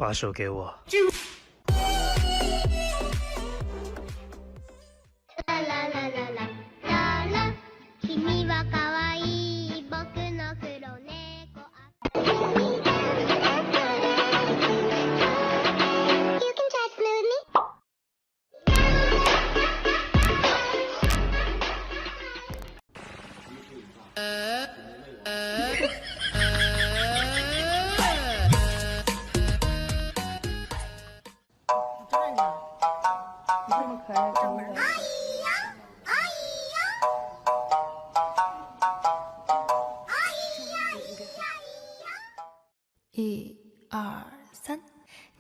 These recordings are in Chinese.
把手给我。啦啦啦啦啦啦啦，君は可愛い僕の黒猫。You can try to smooth me. 你这么可爱，真的。一二三，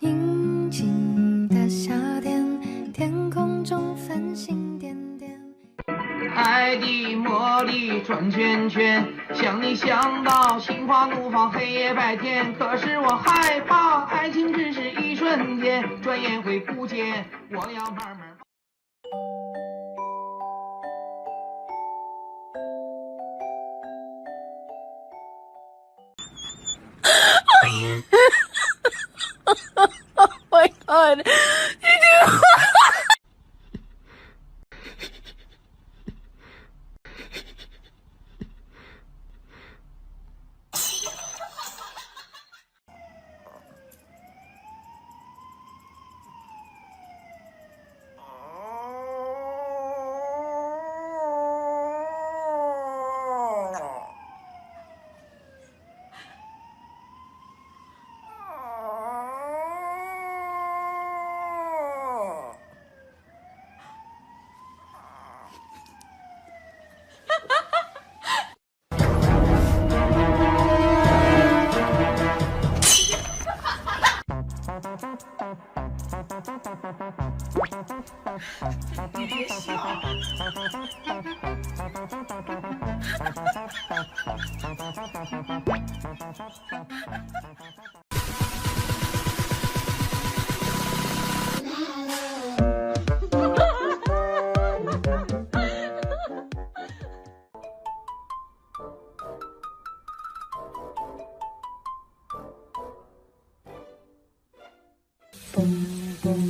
宁静的夏天，天空中繁星点点。爱的魔力转圈圈，想你想到心花怒放，黑夜白天。可是我害怕，爱情只是一瞬间，转眼会不见。我要慢慢。Oh my god! Did you? Boom boom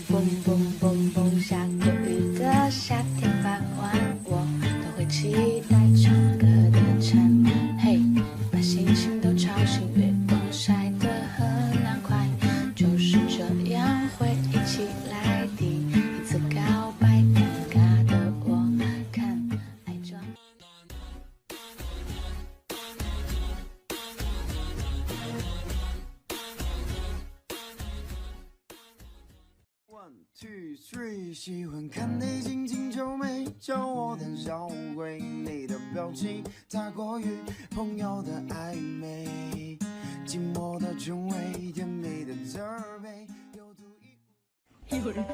boom boom boom boom， 下过雨的夏天傍晚，我都会期待唱歌的蝉。嘿，把心情都吵醒，月光晒得很凉快，就是这样回忆起来第一次告白，尴尬的我看爱装。One two three， 喜欢看你紧紧皱眉，叫我胆小鬼。你的表情太过于朋友的暧昧，寂寞的醇味，甜美的责备，有独一无。有人。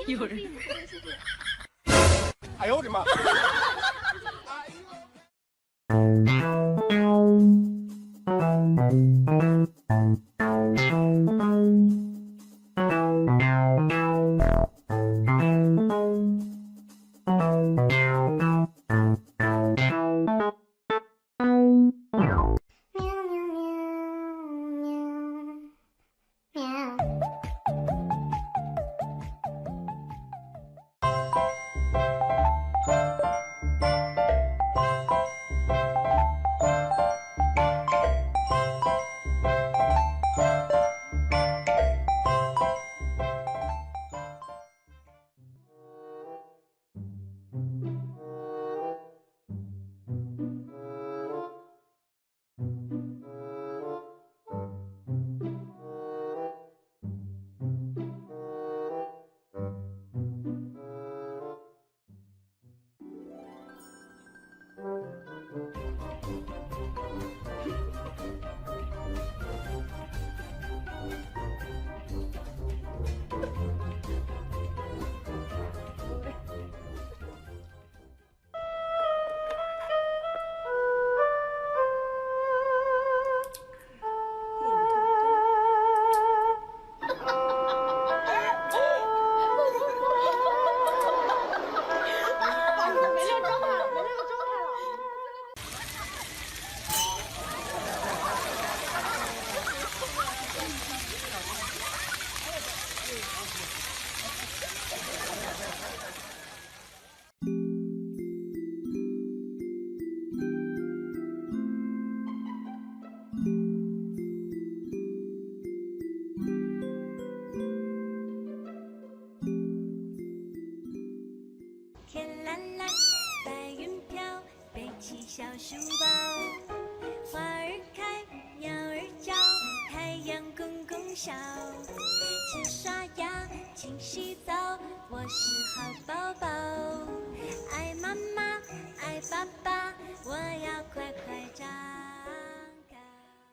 有人。哎呦我的妈！喵。蓝蓝，白云飘，背起小书包。花儿开，鸟儿叫，太阳公公笑。勤刷牙，勤洗澡，我是好宝宝。